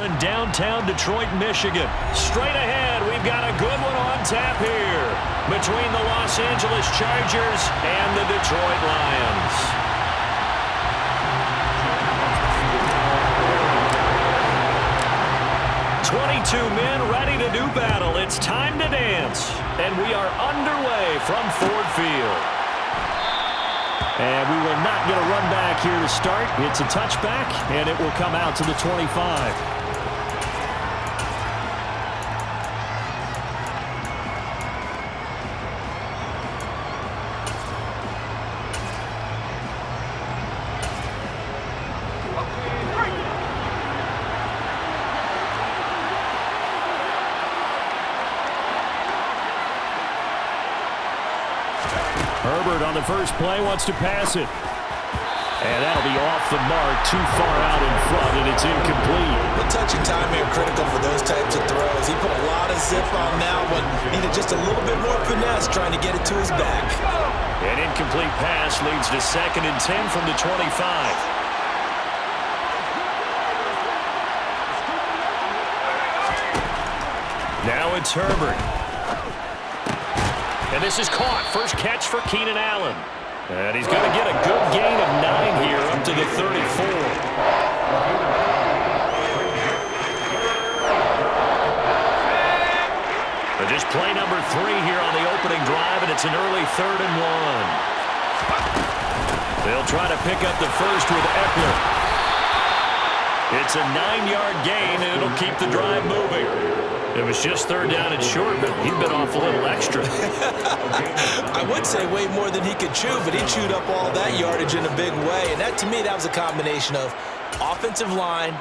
In downtown Detroit, Michigan. Straight ahead, we've got a good one on tap here between the Los Angeles Chargers and the Detroit Lions. "22 men ready to do battle. It's time to dance." And we are underway from Ford Field. And we will not get a run back here to start. It's a touchback, and it will come out to the 25. Herbert on the first play wants to pass it. And that'll be off the mark, too far out in front, and it's incomplete. The touch and timing are critical for those types of throws. He put a lot of zip on that one. Needed just a little bit more finesse trying to get it to his back. An incomplete pass leads to 2nd and 10 from the 25. Now it's Herbert. And this is caught. First catch for Keenan Allen. And he's going to get a good gain of 9 here up to the 34. But just play number 3 here on the opening drive, and it's an early 3rd and 1. They'll try to pick up the first with Eckler. It's a 9-yard gain, and it'll keep the drive moving. It was just 3rd down and short, but he'd been off a little extra. I would say way more than he could chew, but he chewed up all that yardage in a big way. And that, to me, that was a combination of offensive line,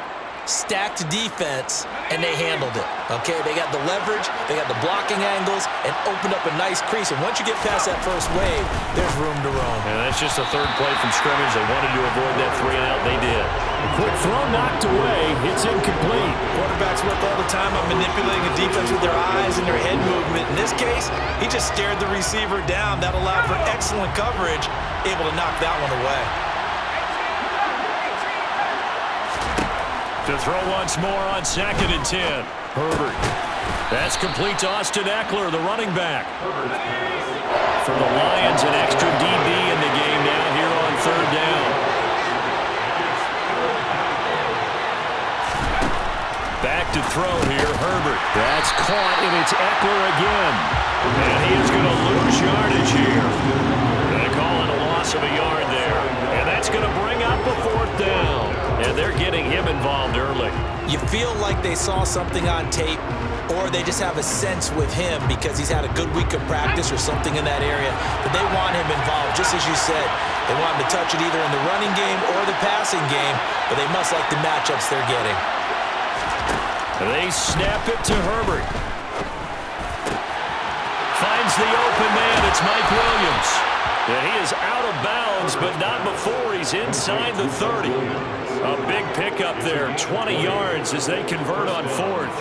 stacked defense, and they handled it. Okay, they got the leverage, they got the blocking angles, and opened up a nice crease. And once you get past that first wave, there's room to roam. And that's just the 3rd play from scrimmage. They wanted to avoid that 3-and-out. They did. A quick throw knocked away. It's incomplete. Quarterbacks work all the time on manipulating a defense with their eyes and their head movement. In this case, he just stared the receiver down. That allowed for excellent coverage, able to knock that one away. To throw once more on 2nd and 10. Herbert. That's complete to Austin Eckler, the running back. For the Lions, an extra DB in the game now here on 3rd down. Back to throw here, Herbert. That's caught, and it's Eckler again. And he is going to lose yardage here. They call it a loss of a yard there. And that's going to bring up a 4th down. And they're getting him involved early. You feel like they saw something on tape, or they just have a sense with him because he's had a good week of practice or something in that area, but they want him involved, just as you said. They want him to touch it either in the running game or the passing game, but they must like the matchups they're getting. They snap it to Herbert. Finds the open man. It's Mike Williams. And he is out of bounds, but not before he's inside the 30. A big pickup there, 20 yards as they convert on 4th.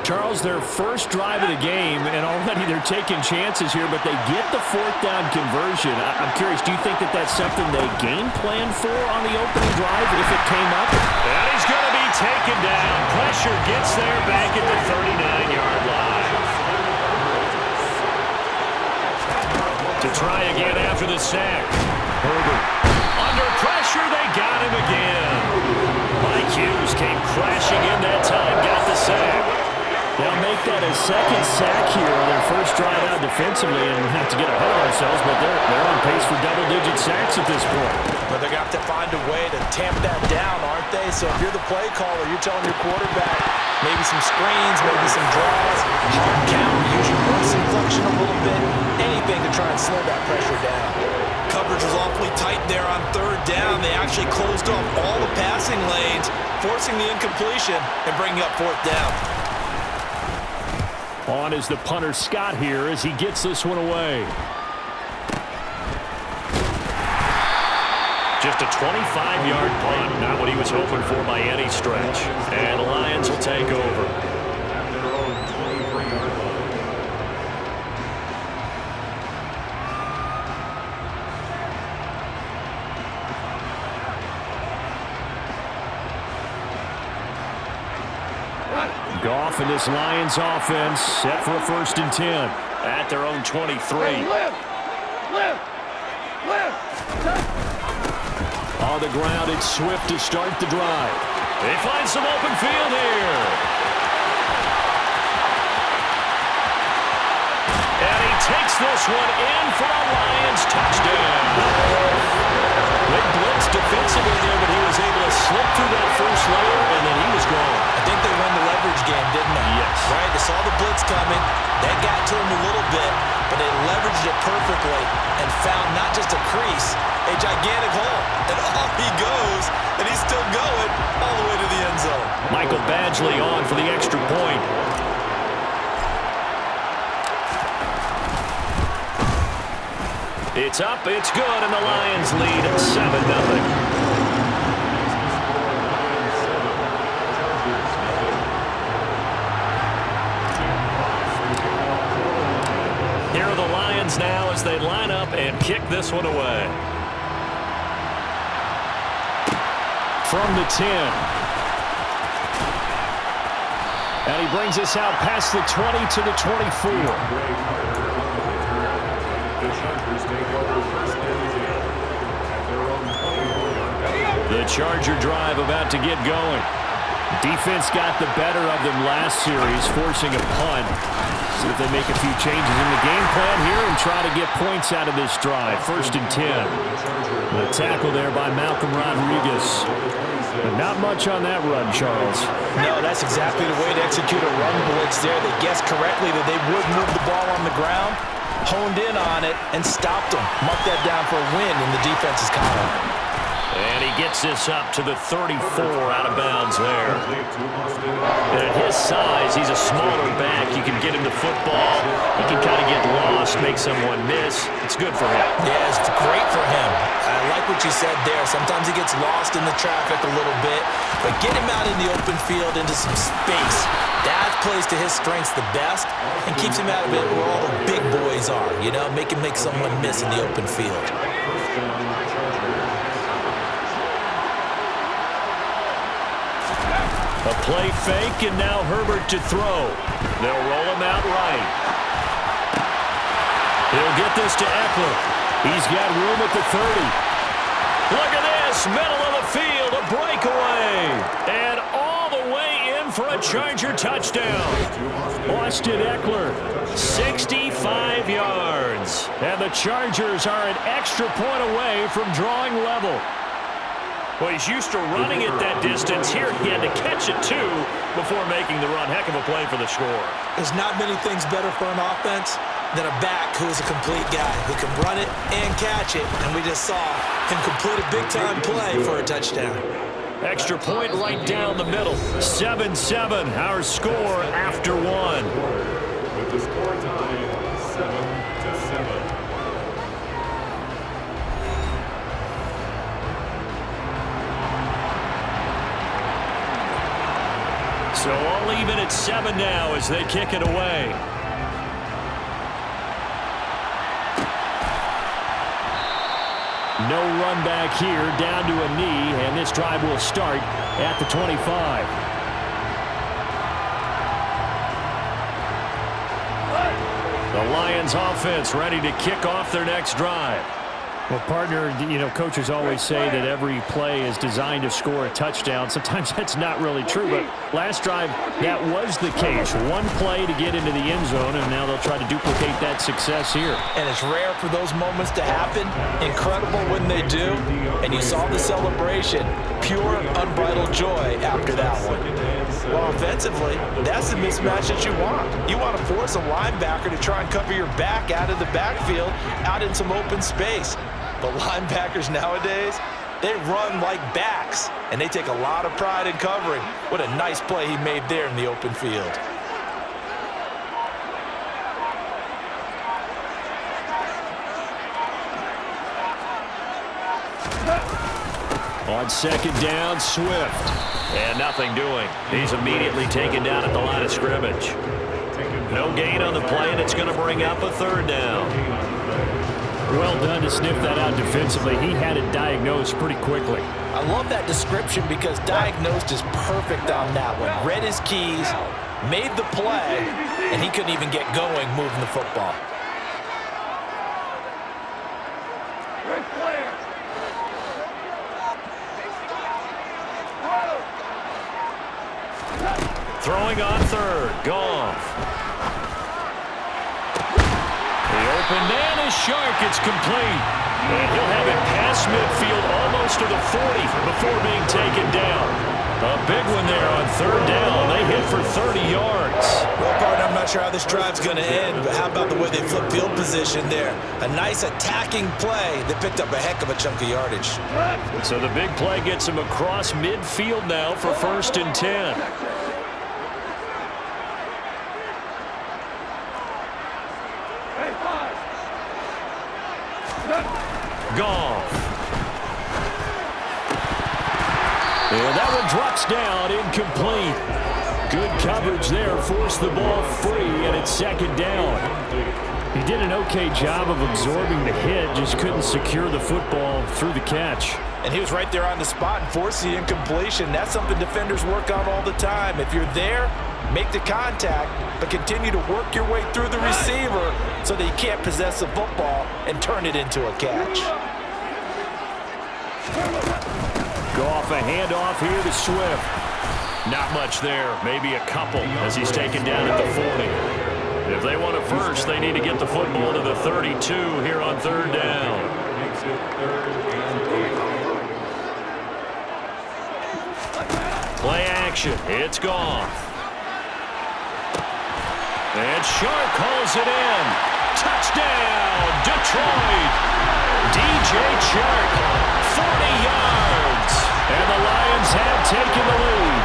Charles, their first drive of the game, and already they're taking chances here, but they get the 4th down conversion. I'm curious, do you think that that's something they game plan for on the opening drive if it came up? And he's going to be taken down. Pressure gets there back at the 39-yard line. To try again after the sack. Herbert. Under pressure, they got him again. Mike Hughes came crashing in that time, got the sack. They'll make that a 2nd sack here on their first drive out defensively, and not to get ahead of ourselves, but they're on pace for double-digit sacks at this point. But they're going to have to find a way to tamp that down, aren't they? So if you're the play caller, you're telling your quarterback maybe some screens, maybe some draws, hard count, use your voice inflection a little bit, anything to try and slow that pressure down. Coverage was awfully tight there on 3rd down. They actually closed off all the passing lanes, forcing the incompletion and bringing up 4th down. On is the punter Scott here as he gets this one away. Just a 25-yard punt, not what he was hoping for by any stretch. And the Lions will take over. Goff and this Lions offense set for a 1st and 10 at their own 23. On the ground, it's Swift to start the drive. They find some open field here. And he takes this one in for a Lions touchdown. They blitzed defensively there, but he was able to slip through that first layer, and then he was gone. I think they won the leverage game, didn't they? Yes. Right? They saw the blitz coming. That got to him a little bit, but they leveraged it perfectly and found not just a crease, a gigantic hole. And off he goes, and he's still going all the way to the end zone. Michael Badgley on for the extra point. It's up, it's good, and the Lions lead 7-0. Here are the Lions now as they line up and kick this one away. From the 10. And he brings us out past the 20 to the 24. The Charger drive about to get going. Defense got the better of them last series, forcing a punt. See if they make a few changes in the game plan here and try to get points out of this drive. 1st and 10. The tackle there by Malcolm Rodriguez. But not much on that run, Charles. No, that's exactly the way to execute a run blitz there. They guessed correctly that they would move the ball on the ground, honed in on it, and stopped them. Marked that down for a win in the defense's column. And he gets this up to the 34 out of bounds there. And at his size, he's a smaller back. You can get him the football. He can kind of get lost, make someone miss. It's good for him. Yeah, it's great for him. I like what you said there. Sometimes he gets lost in the traffic a little bit. But get him out in the open field into some space. That plays to his strengths the best and keeps him out of it where all the big boys are. You know, make him make someone miss in the open field. A play fake, and now Herbert to throw. They'll roll him out right. He'll get this to Eckler. He's got room at the 30. Look at this, middle of the field, a breakaway. And all the way in for a Charger touchdown. Austin Eckler, 65 yards. And the Chargers are an extra point away from drawing level. Well, he's used to running it that distance. Here he had to catch it, too, before making the run. Heck of a play for the score. There's not many things better for an offense than a back who is a complete guy who can run it and catch it. And we just saw him complete a big-time play for a touchdown. Extra point right down the middle. 7-7, our score after one. With the score time, 7-7. So all even at 7 now as they kick it away. No run back here, down to a knee, and this drive will start at the 25. The Lions offense ready to kick off their next drive. Well, partner, you know, coaches always say that every play is designed to score a touchdown. Sometimes that's not really true, but last drive, that was the case. One play to get into the end zone, and now they'll try to duplicate that success here. And it's rare for those moments to happen. Incredible when they do. And you saw the celebration. Pure, unbridled joy after that one. Well, offensively, that's the mismatch that you want. You want to force a linebacker to try and cover your back out of the backfield, out in some open space. But linebackers nowadays, they run like backs, and they take a lot of pride in covering. What a nice play he made there in the open field. On second down, Swift. And nothing doing. He's immediately taken down at the line of scrimmage. No gain on the play, and it's going to bring up a third down. Well done to sniff that out defensively. He had it diagnosed pretty quickly. I love that description because diagnosed is perfect on that one. Read his keys, made the play, and he couldn't even get going moving the football. Throwing on third. Goff. The open man is Shark. It's complete. And he'll have it past midfield almost to the 40 before being taken down. A big one there on third down. They hit for 30 yards. Well, partner, I'm not sure how this drive's going to end, but how about the way they flip field position there? A nice attacking play that picked up a heck of a chunk of yardage. So the big play gets him across midfield now for 1st and 10. Goff. And that one drops down, incomplete. Good coverage there, forced the ball free, and it's 2nd down. He did an okay job of absorbing the hit, just couldn't secure the football through the catch. And he was right there on the spot and forced the incompletion. That's something defenders work on all the time. If you're there, make the contact, but continue to work your way through the receiver so that you can't possess the football and turn it into a catch. Goff, a handoff here to Swift. Not much there, maybe a couple as he's taken down at the 40. If they want a first, they need to get the football to the 32 here on 3rd down. Makes it 3rd and 8. Play action, it's Goff. And Shark calls it in. Touchdown, Detroit. DJ Chark, 40 yards. And the Lions have taken the lead.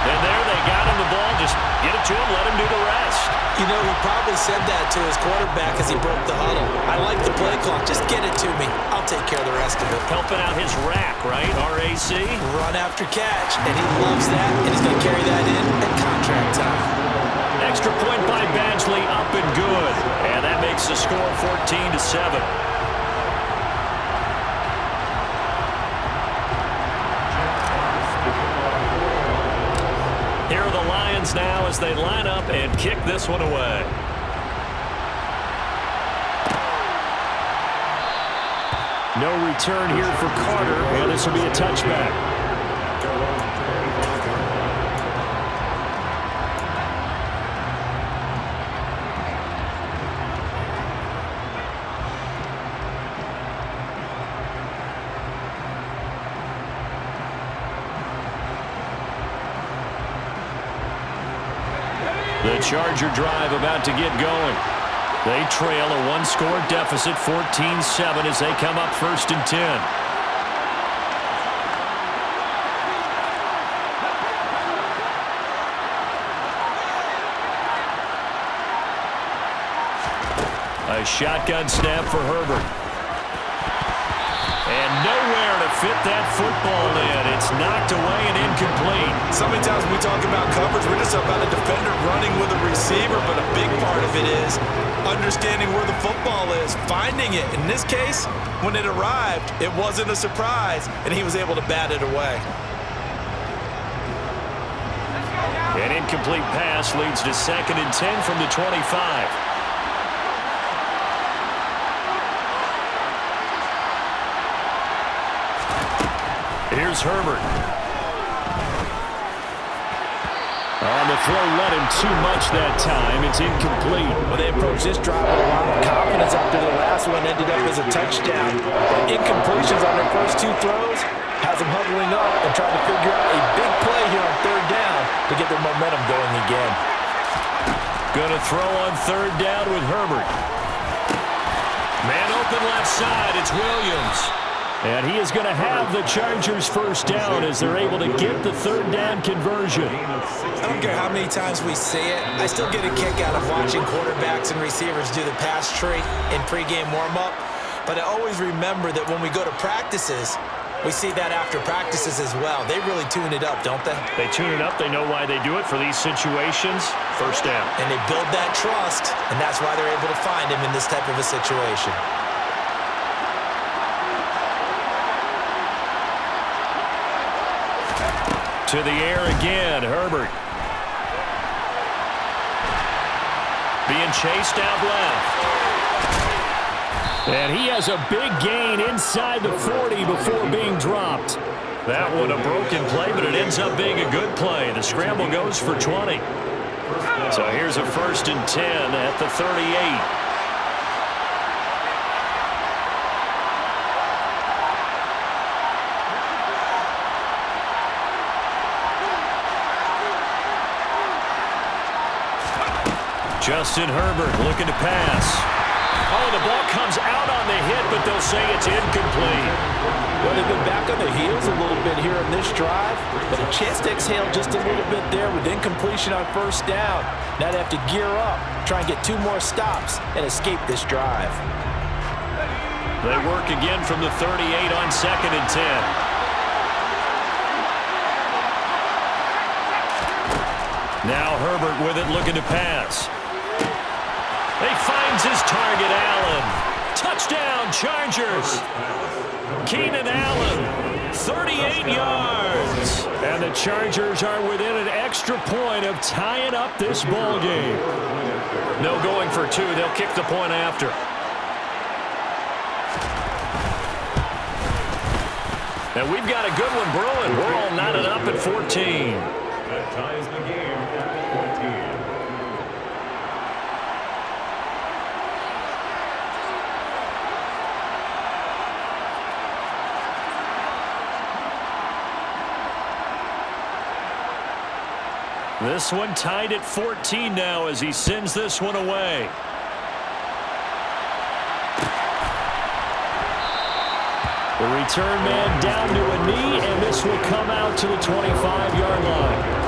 And there they got him the ball. Just get it to him, let him do the rest. You know, he probably said that to his quarterback as he broke the huddle. I like the play clock. Just get it to me. I'll take care of the rest of it. Helping out his rack, right? RAC. Run after catch. And he loves that, and he's going to carry that in at contract time. Extra point by Badgley, up and good. And that makes the score 14-7. Here are the Lions now as they line up and kick this one away. No return here for Carter, and this will be a touchback. The Charger drive about to get going. They trail a one-score deficit, 14-7, as they come up 1st and 10. A shotgun snap for Herbert. And nowhere to fit that football in. It's knocked away and incomplete. So many times when we talk about coverage, we're just about a defender running with a receiver, but a big part of it is understanding where the football is, finding it. In this case, when it arrived, it wasn't a surprise, and he was able to bat it away. An incomplete pass leads to 2nd and 10 from the 25. Here's Herbert. On the throw, led him too much that time. It's incomplete. Well, they approached this drive with a lot of confidence after the last one ended up as a touchdown. Incompletions on their first 2 throws has them huddling up and trying to figure out a big play here on 3rd down to get their momentum going again. Going to throw on 3rd down with Herbert. Man open left side. It's Williams. And he is going to have the Chargers first down as they're able to get the 3rd down conversion. I don't care how many times we see it. I still get a kick out of watching quarterbacks and receivers do the pass tree in pregame warm-up. But I always remember that when we go to practices, we see that after practices as well. They really tune it up, don't they? They tune it up. They know why they do it for these situations. First down. And they build that trust, and that's why they're able to find him in this type of a situation. To the air again, Herbert. Being chased out left. And he has a big gain inside the 40 before being dropped. That one a broken play, but it ends up being a good play. The scramble goes for 20. So here's a 1st and 10 at the 38. Justin Herbert looking to pass. Oh, the ball comes out on the hit, but they'll say it's incomplete. Well, they've been back on their heels a little bit here in this drive, but a chance to exhale just a little bit there with incompletion on 1st down. Now they have to gear up, try and get 2 more stops, and escape this drive. They work again from the 38 on 2nd and 10. Now Herbert with it, looking to pass. He finds his target, Allen. Touchdown, Chargers. Keenan Allen, 38 yards. And the Chargers are within an extra point of tying up this ball game. No going for 2. They'll kick the point after. And we've got a good one brewing. We're all knotted up at 14. That ties the game at 14. This one tied at 14 now as he sends this one away. The return man down to a knee, and this will come out to the 25-yard line.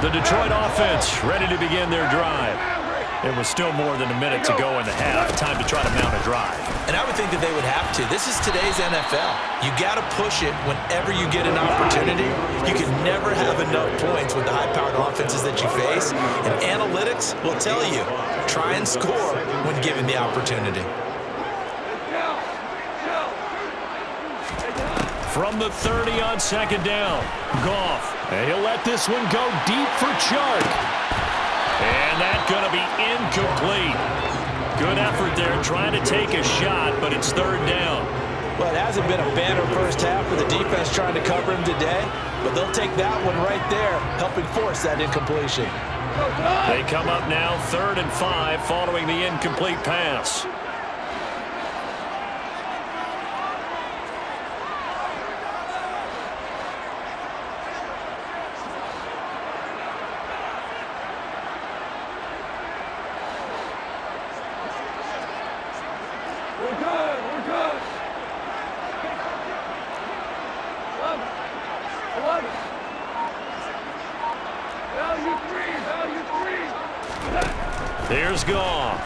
The Detroit offense ready to begin their drive. It was still more than a minute to go in the half. Time to try to mount a drive. And I would think that they would have to. This is today's NFL. You got to push it whenever you get an opportunity. You can never have enough points with the high-powered offenses that you face. And analytics will tell you, try and score when given the opportunity. From the 30 on 2nd down, Goff. And he'll let this one go deep for Chark. And that's going to be incomplete. Good effort there trying to take a shot, but it's 3rd down. Well, it hasn't been a banner first half with the defense trying to cover him today, but they'll take that one right there, helping force that incompletion. They come up now 3rd and 5 following the incomplete pass. Here's Goff.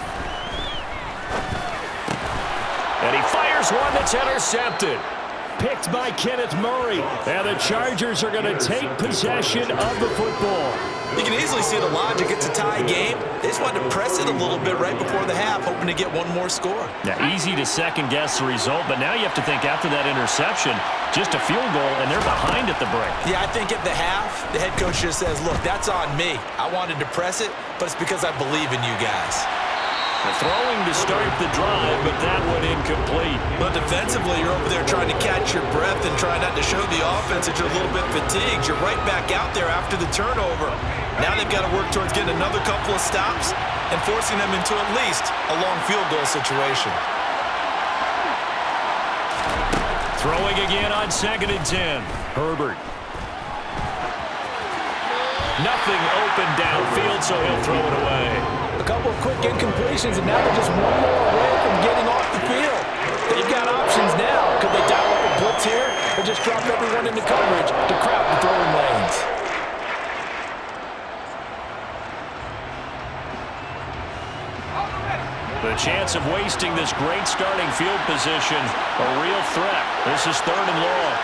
And he fires one that's intercepted. Picked by Kenneth Murray. And the Chargers are going to take possession of the football. You can easily see the logic. It's a tie game. They just wanted to press it a little bit right before the half, hoping to get one more score. Now, easy to second-guess the result, but now you have to think after that interception, just a field goal, and they're behind at the break. Yeah, I think at the half, the head coach just says, look, that's on me. I wanted to press it, but it's because I believe in you guys. Throwing to start the drive, but that one incomplete. But defensively, you're over there trying to catch your breath and trying not to show the offense that you're a little bit fatigued. You're right back out there after the turnover. Now they've got to work towards getting another couple of stops and forcing them into at least a long field goal situation. Throwing again on 2nd and 10. Herbert. Nothing open downfield, so he'll throw it away. A couple of quick incompletions, and now they're just one more away from getting off the field. They've got options now. Could they dial up a blitz here or just drop everyone into coverage to crowd the throwing lanes? The chance of wasting this great starting field position, a real threat. This is 3rd and long.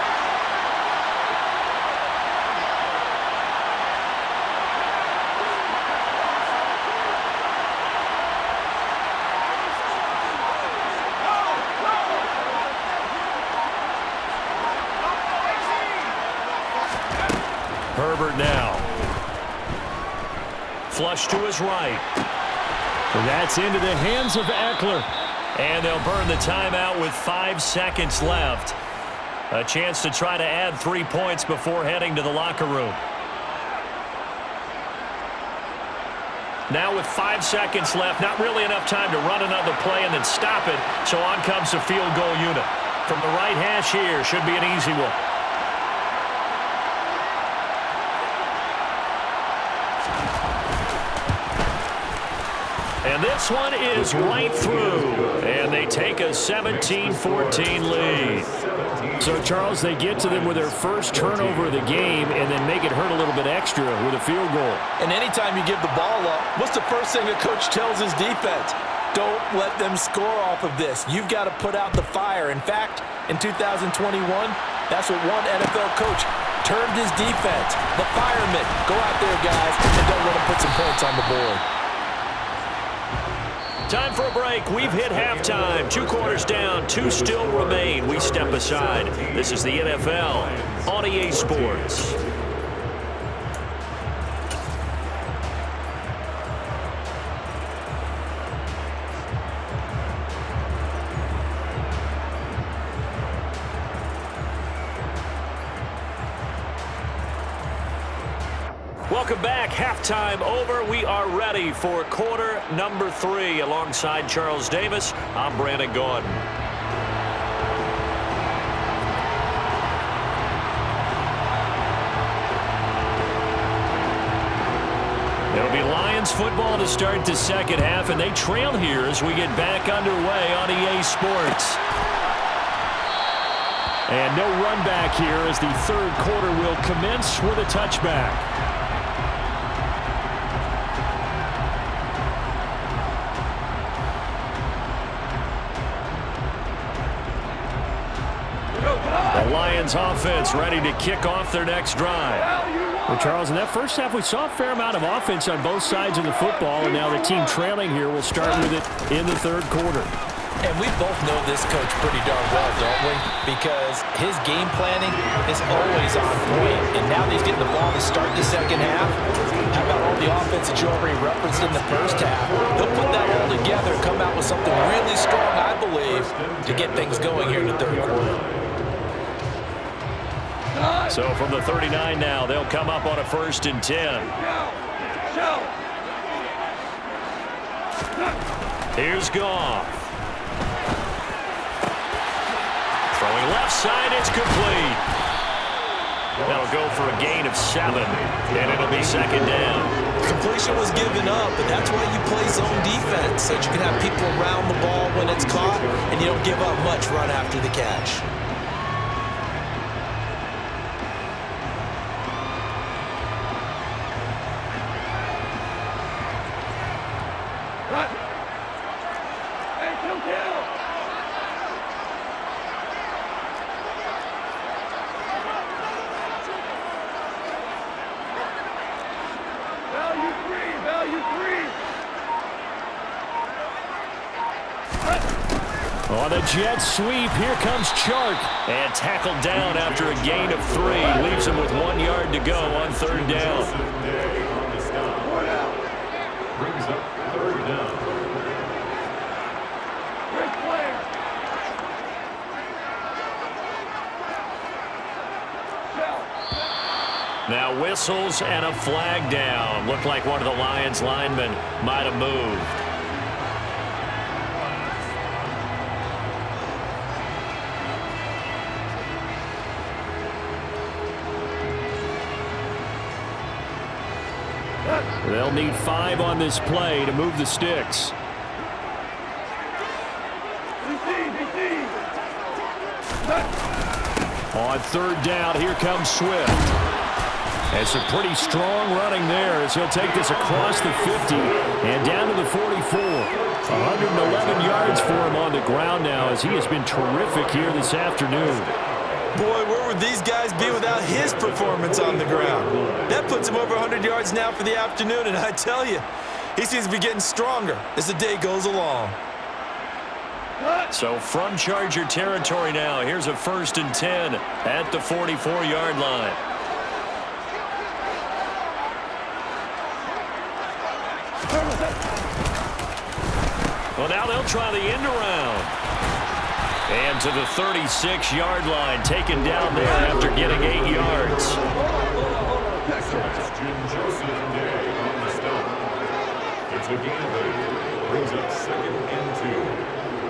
flush to his right. So that's into the hands of Eckler. And they'll burn the timeout with 5 seconds left. A chance to try to add 3 points before heading to the locker room. Now with 5 seconds left, not really enough time to run another play and then stop it. So on comes the field goal unit. From the right hash here, should be an easy one. And this one is right through. And they take a 17-14 lead. So, Charles, they get to them with their first turnover of the game and then make it hurt a little bit extra with a field goal. And anytime you give the ball up, what's the first thing a coach tells his defense? Don't let them score off of this. You've got to put out the fire. In fact, in 2021, that's what one NFL coach termed his defense. The firemen. Go out there, guys, and don't let them put some points on the board. Time for a break. We've hit halftime. 2 quarters down, 2 still remain. We step aside. This is the NFL on EA Sports. Welcome back. Halftime over. We are ready for quarter number 3. Alongside Charles Davis, I'm Brandon Gordon. It'll be Lions football to start the second half, and they trail here as we get back underway on EA Sports. And no run back here as the third quarter will commence with a touchback. The Lions offense ready to kick off their next drive. Well, Charles, in that first half, we saw a fair amount of offense on both sides of the football, and now the team trailing here will start with it in the third quarter. And we both know this coach pretty darn well, don't we? Because his game planning is always on point, and now that he's getting the ball to start the second half, how about all the offense that you already referenced in the first half? He'll put that all together, come out with something really strong, I believe, to get things going here in the third quarter. So from the 39 now, they'll come up on a 1st and 10. Here's Goff. Throwing left side, it's complete. That'll go for a gain of 7, and it'll be second down. Completion was given up, but that's why you play zone defense, so that you can have people around the ball when it's caught, and you don't give up much run after the catch. On a jet sweep, here comes Chark. And tackled down after a gain of 3. Leaves him with 1 yard to go on 3rd down. Brings up 3rd down. Now whistles and a flag down. Looked like one of the Lions linemen might have moved. They'll need 5 on this play to move the sticks. On 3rd down, here comes Swift. And some pretty strong running there as he'll take this across the 50 and down to the 44. 111 yards for him on the ground now as he has been terrific here this afternoon. Boy, where would these guys be without his performance on the ground? That puts him over 100 yards now for the afternoon, and I tell you, he seems to be getting stronger as the day goes along. So from Charger territory now, here's a 1st and 10 at the 44-yard line. Well, now they'll try the end around. And to the 36-yard line, taken down there after getting 8 yards. It's a gain of 8. Brings up 2nd and 2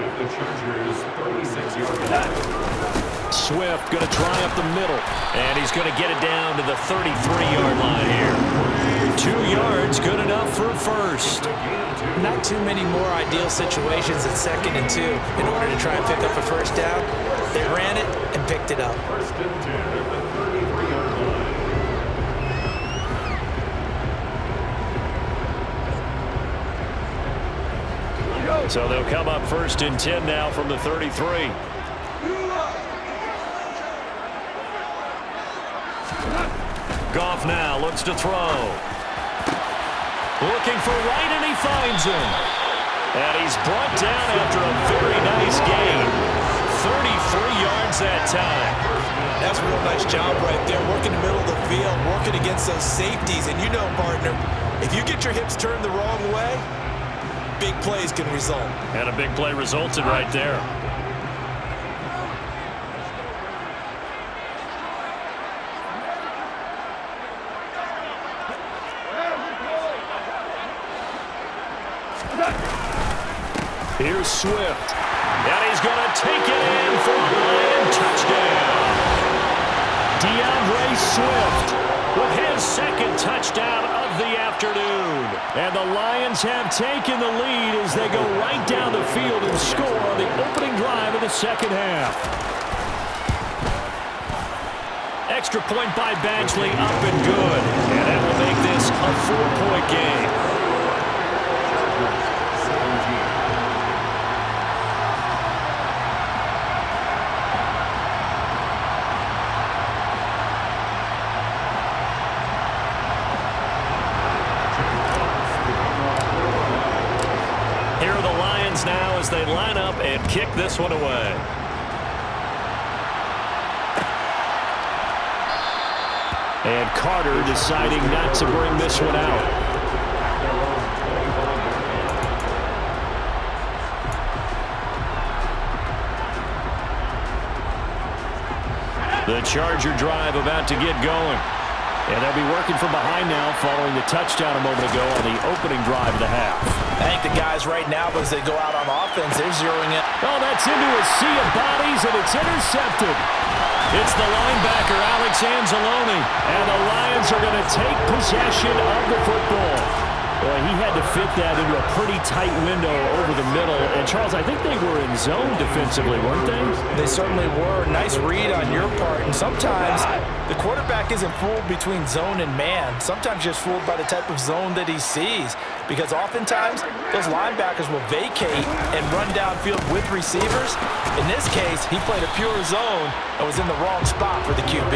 at the Chargers' 36-yard line. Swift going to try up the middle, and he's going to get it down to the 33-yard line here. 2 yards, good enough for first. Not too many more ideal situations at 2nd and 2 in order to try and pick up a first down. They ran it and picked it up. 1st and 10 at the 33-yard line. So they'll come up 1st and 10 now from the 33. Goff now looks to throw. Looking for Wright, and he finds him. And he's brought down after a very nice gain. 33 yards that time. That's a real nice job right there, working the middle of the field, working against those safeties. And you know, partner, if you get your hips turned the wrong way, big plays can result. And a big play resulted right there. Here's Swift. And he's going to take it in for a Lion touchdown. DeAndre Swift with his 2nd touchdown of the afternoon. And the Lions have taken the lead as they go right down the field and score on the opening drive of the 2nd half. Extra point by Badgley, up and good. And that will make this a 4-point game. Now as they line up and kick this one away. And Carter deciding not to bring this one out. The Charger drive about to get going. And they'll be working from behind now following the touchdown a moment ago on the opening drive of the half. I think the guys right now, as they go out on offense, they're zeroing in. Oh, that's into a sea of bodies, and it's intercepted. It's the linebacker, Alex Anzalone, and the Lions are going to take possession of the football. Well, he had to fit that into a pretty tight window over the middle. And, Charles, I think they were in zone defensively, weren't they? They certainly were. Nice read on your part. And sometimes the quarterback isn't fooled between zone and man. Sometimes just fooled by the type of zone that he sees. Because oftentimes, those linebackers will vacate and run downfield with receivers. In this case, he played a pure zone and was in the wrong spot for the QB.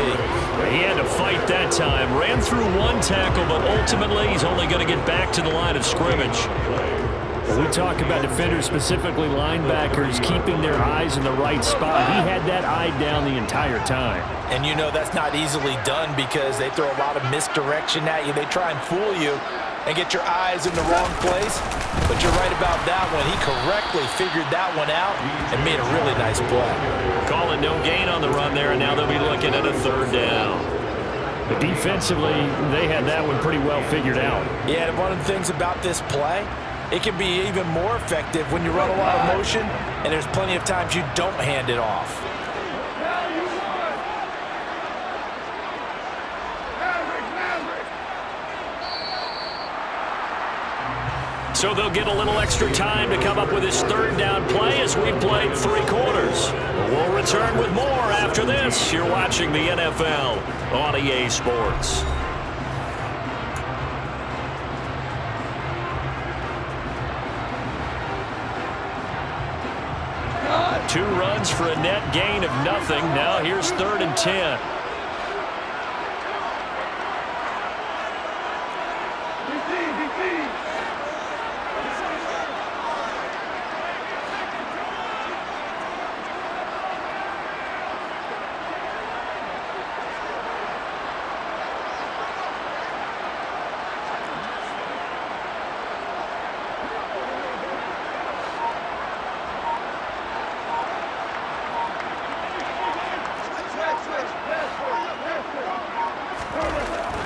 He had to fight that time. Ran through one tackle, but ultimately he's only going to get back to the line of scrimmage. When we talk about defenders, specifically linebackers, keeping their eyes in the right spot, he had that eye down the entire time. And you know that's not easily done because they throw a lot of misdirection at you. They try and fool you and get your eyes in the wrong place. But you're right about that one. He correctly figured that one out and made a really nice play. Calling no gain on the run there, and now they'll be looking at a 3rd down. But defensively, they had that one pretty well figured out. Yeah, and one of the things about this play, it can be even more effective when you run a lot of motion, and there's plenty of times you don't hand it off. So they'll get a little extra time to come up with his 3rd down play as we've played 3 quarters. We'll return with more after this. You're watching the NFL on EA Sports. Two runs for a net gain of nothing. Now here's 3rd and 10.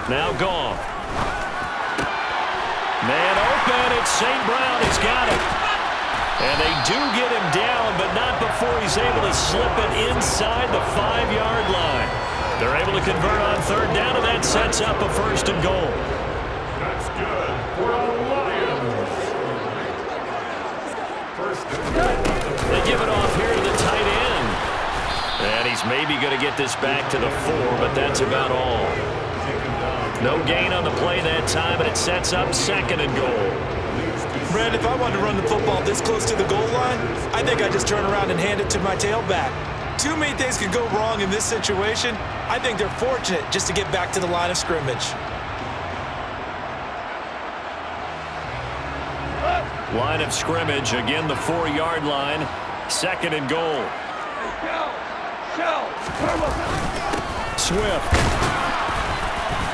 Now gone. Man open. It's St. Brown. He's got it. And they do get him down, but not before he's able to slip it inside the 5-yard line. They're able to convert on third down, and that sets up a 1st and goal. That's good for the Lions. First and goal. They give it off here to the tight end. And he's maybe going to get this back to the 4, but that's about all. No gain on the play that time, and it sets up 2nd and goal. Brad, if I wanted to run the football this close to the goal line, I think I'd just turn around and hand it to my tailback. Too many things could go wrong in this situation. I think they're fortunate just to get back to the line of scrimmage. Line of scrimmage, again the 4-yard line. 2nd and goal. Swift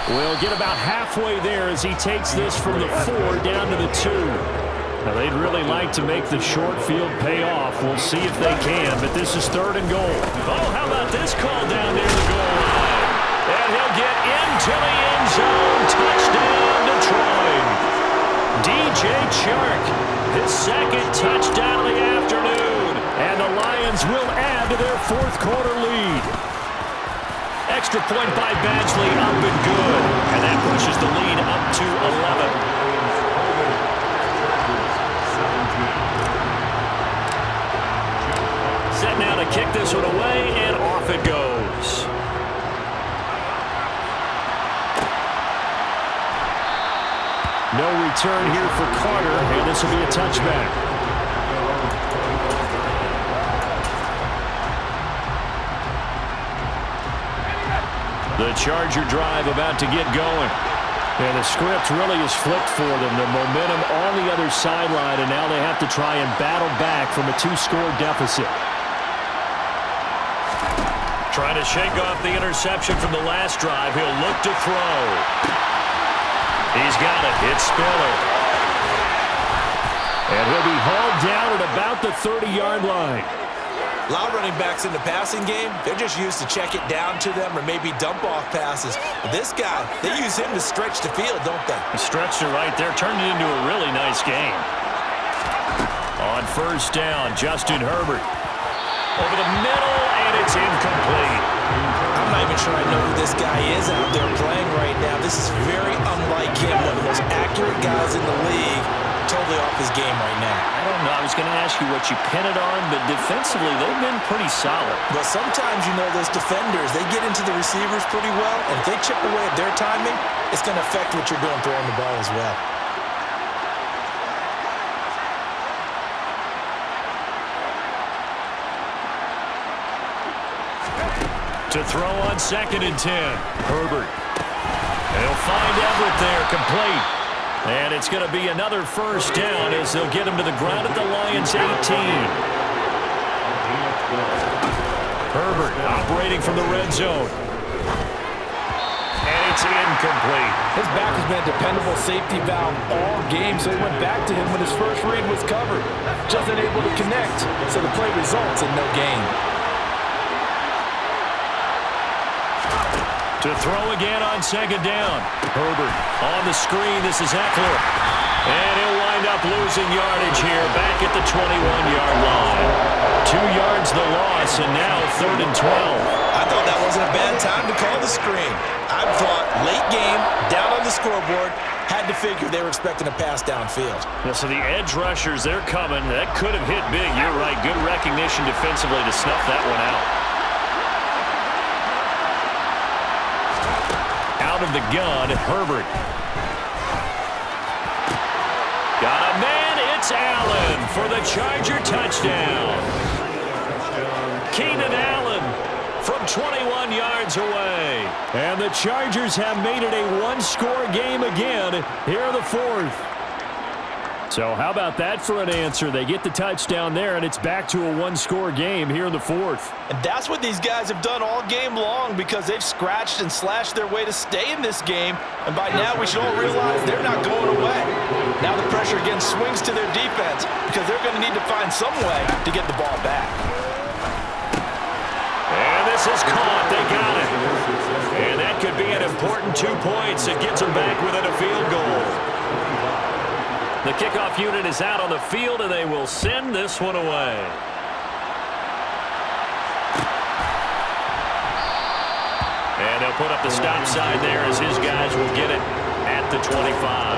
will get about halfway there as he takes this from the 4 down to the 2. Now, they'd really like to make the short field pay off. We'll see if they can, but this is 3rd and goal. Oh, how about this call down near the goal line? And he'll get into the end zone. Touchdown, Detroit. DJ Chark, his 2nd touchdown of the afternoon. And the Lions will add to their 4th quarter lead. Extra point by Badgley, up and good. And that pushes the lead up to 11. Set now to kick this one away, and off it goes. No return here for Carter, and this will be a touchback. The Charger drive about to get going. And the script really is flipped for them. The momentum on the other sideline, and now they have to try and battle back from a 2-score deficit. Trying to shake off the interception from the last drive. He'll look to throw. He's got it. It's Spiller. And he'll be hauled down at about the 30-yard line. A lot of running backs in the passing game, they're just used to check it down to them or maybe dump off passes. But this guy, they use him to stretch the field, don't they? He stretched it right there, turned it into a really nice game. On 1st down, Justin Herbert. Over the middle, and it's incomplete. I'm not even sure I know who this guy is out there playing right now. This is very unlike him, one of the most accurate guys in the league. Totally off his game right now. I don't know. I was going to ask you what you pin it on, but defensively, they've been pretty solid. But sometimes, you know, those defenders, they get into the receivers pretty well, and if they chip away at their timing, it's going to affect what you're doing throwing the ball as well. To throw on 2nd and 10. Herbert. And he'll find Everett there, complete. And it's going to be another 1st down as they'll get him to the ground at the Lions' 18. Herbert operating from the red zone. And it's incomplete. His back has been a dependable safety valve all game, so he went back to him when his first read was covered. Just unable to connect, so the play results in no gain. To throw again on 2nd down. Herbert on the screen. This is Eckler. And he'll wind up losing yardage here back at the 21-yard line. 2 yards the loss, and now 3rd and 12. I thought that wasn't a bad time to call the screen. I thought late game, down on the scoreboard, had to figure they were expecting a pass downfield. Yeah, so the edge rushers, they're coming. That could have hit big. You're right. Good recognition defensively to snuff that one out. Out of the gun, Herbert. Got a man. It's Allen for the Charger touchdown. Keenan Allen from 21 yards away. And the Chargers have made it a 1-score game again here in the 4th. So how about that for an answer? They get the touchdown there, and it's back to a 1-score game here in the 4th. And that's what these guys have done all game long because they've scratched and slashed their way to stay in this game. And by now we should all realize they're not going away. Now the pressure again swings to their defense because they're going to need to find some way to get the ball back. And this is caught. They got it. And that could could be an important 2 points. It gets them back within a field goal. The kickoff unit is out on the field, and they will send this one away. And they'll put up the stop sign there as his guys will get it at the 25.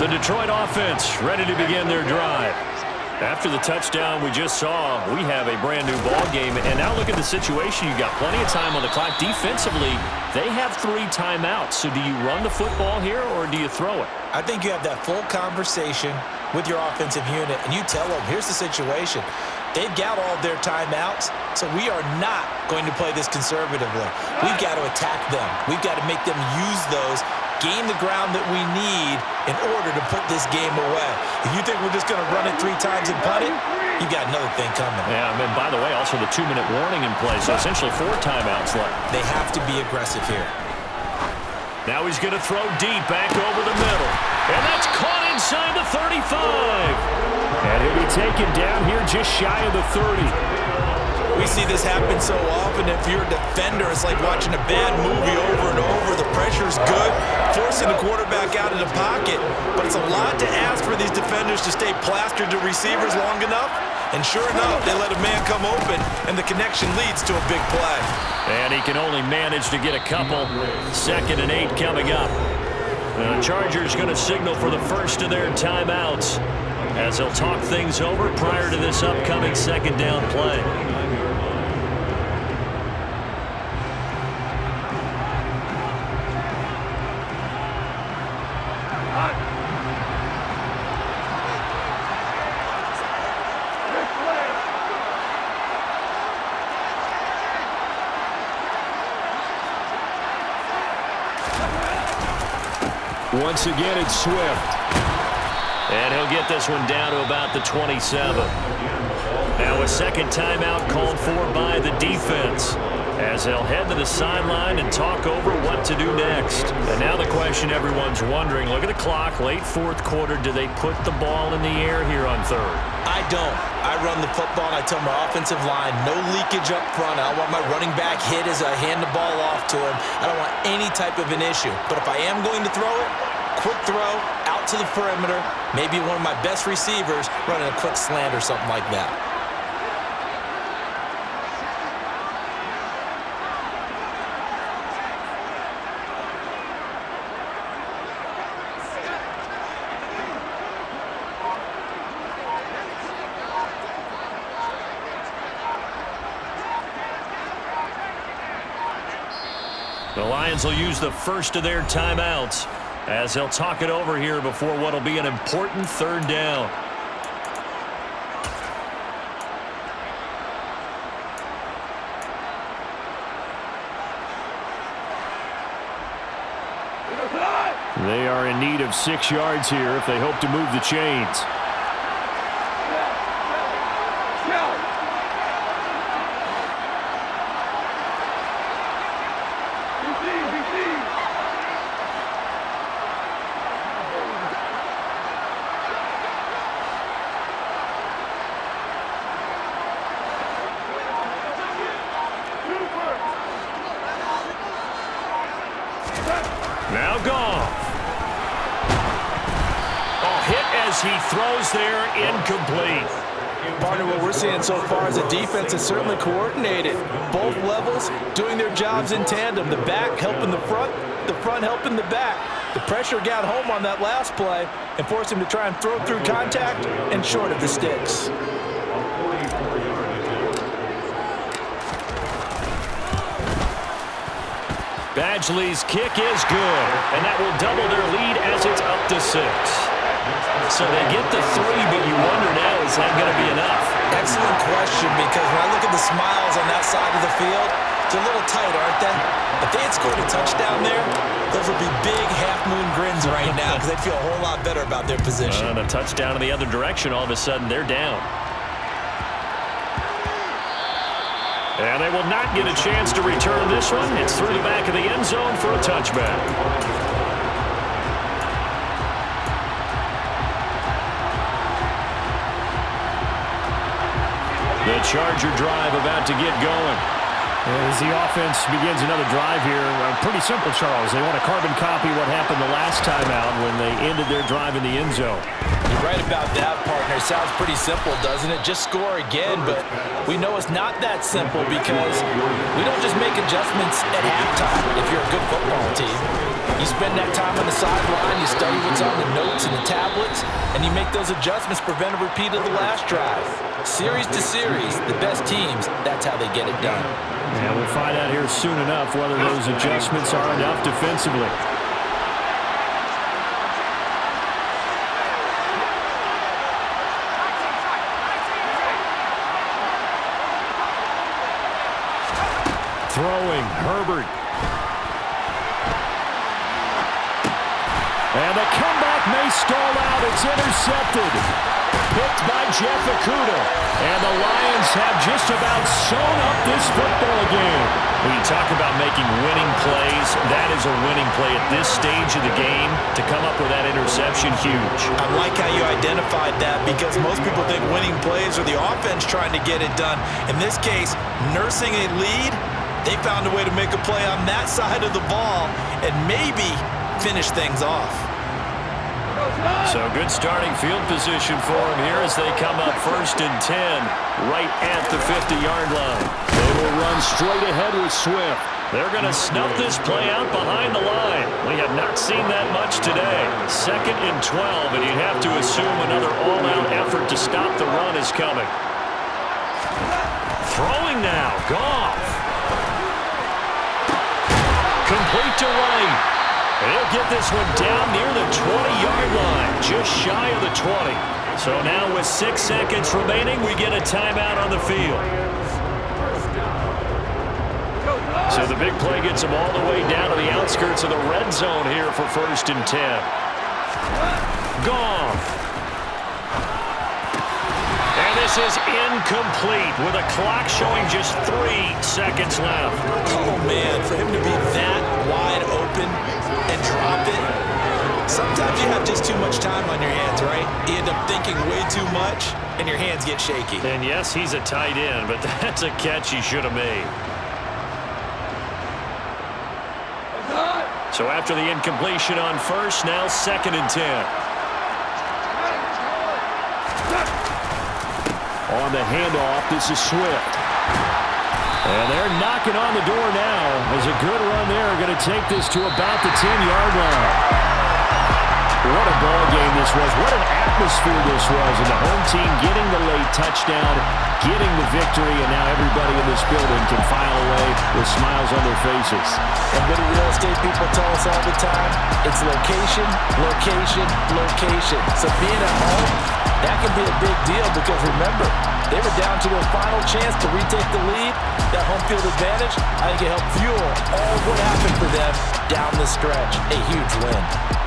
The Detroit offense ready to begin their drive. After the touchdown we just saw, we have a brand new ball game. And now look at the situation. You've got plenty of time on the clock. Defensively, they have 3 timeouts. So do you run the football here or do you throw it? I think you have that full conversation with your offensive unit, and you tell them, here's the situation. They've got all of their timeouts, so we are not going to play this conservatively. We've got to attack them. We've got to make them use those, gain the ground that we need in order to put this game away. If you think we're just going to run it 3 times and punt it, you've got another thing coming. Yeah, and by the way, also the 2-minute warning in play, so essentially 4 timeouts left. They have to be aggressive here. Now he's going to throw deep back over the middle. And that's caught inside the 35. And he'll be taken down here just shy of the 30. We see this happen so often. If you're a defender, it's like watching a bad movie over and over. The pressure's good, forcing the quarterback out of the pocket. But it's a lot to ask for these defenders to stay plastered to receivers long enough. And sure enough, they let a man come open, and the connection leads to a big play. And he can only manage to get a couple. 2nd and 8 coming up. The Chargers going to signal for the first of their timeouts as they'll talk things over prior to this upcoming 2nd down play. Once again, it's Swift. And he'll get this one down to about the 27. Now a second timeout called for by the defense as they'll head to the sideline and talk over what to do next. And now the question everyone's wondering, look at the clock, late 4th quarter, do they put the ball in the air here on 3rd? I don't. I run the football, and I tell my offensive line, no leakage up front. I don't want my running back hit as I hand the ball off to him. I don't want any type of an issue. But if I am going to throw it, quick throw, out to the perimeter, maybe one of my best receivers running a quick slant or something like that. The Lions will use the first of their timeouts as they'll talk it over here before what will be an important 3rd down. They are in need of 6 yards here if they hope to move the chains. Now Goff. Hit as he throws there, incomplete. Partner, what we're seeing so far is a defense is certainly coordinated. Both levels doing their jobs in tandem. The back helping the front helping the back. The pressure got home on that last play and forced him to try and throw through contact and short of the sticks. Badgley's kick is good, and that will double their lead as it's up to 6. So they get the 3, but you wonder now, is that going to be enough? Excellent question, because when I look at the smiles on that side of the field, They're a little tight, aren't they? If they had scored a touchdown there, those would be big half-moon grins right now because they'd feel a whole lot better about their position. And a touchdown in the other direction, all of a sudden they're down. And they will not get a chance to return this one. It's through the back of the end zone for a touchback. The Charger drive about to get going. As the offense begins another drive here, pretty simple, Charles. They want to carbon copy what happened the last time out when they ended their drive in the end zone. You're right about that, partner. Sounds pretty simple, doesn't it? Just score again, but we know it's not that simple because we don't just make adjustments at halftime if you're a good football team. You spend that time on the sideline, you study what's on the notes and the tablets, and you make those adjustments, prevent a repeat of the last drive. Series to series, the best teams, that's how they get it done. And we'll find out here soon enough whether those adjustments are enough defensively. Throwing, Herbert. And the comeback may stall out. It's intercepted. Picked by Jeff Okudah. And the Lions have just about sewn up this football game. When you talk about making winning plays, that is a winning play at this stage of the game. To come up with that interception, huge. I like how you identified that because most people think winning plays are the offense trying to get it done. In this case, nursing a lead, they found a way to make a play on that side of the ball and maybe finish things off. So good starting field position for them here as they come up 1st and 10 right at the 50-yard line. They will run straight ahead with Swift. They're going to snuff this play out behind the line. We have not seen that much today. 2nd and 12, and you have to assume another all-out effort to stop the run is coming. Throwing now, Goff. Complete to Wright. He'll get this one down near the 20-yard line, just shy of the 20. So now with 6 seconds remaining, we get a timeout on the field. So the big play gets them all the way down to the outskirts of the red zone here for 1st and 10. Goff. And this is incomplete with a clock showing just 3 seconds left. Oh, man, for him to be that wide open and drop it. Sometimes you have just too much time on your hands, right? You end up thinking way too much, and your hands get shaky. And yes, he's a tight end, but that's a catch he should have made. So after the incompletion on 1st, now 2nd and 10. On the handoff, this is Swift. And they're knocking on the door now. As a good run there, going to take this to about the 10-yard line. What a ball game this was. What an atmosphere this was. And the home team getting the late touchdown, getting the victory, and now everybody in this building can file away with smiles on their faces. And what do real estate people tell us all the time? It's location, location, location. So being at home, that can be a big deal because remember, they were down to their final chance to retake the lead. That home field advantage, I think it helped fuel all what happened for them down the stretch. A huge win.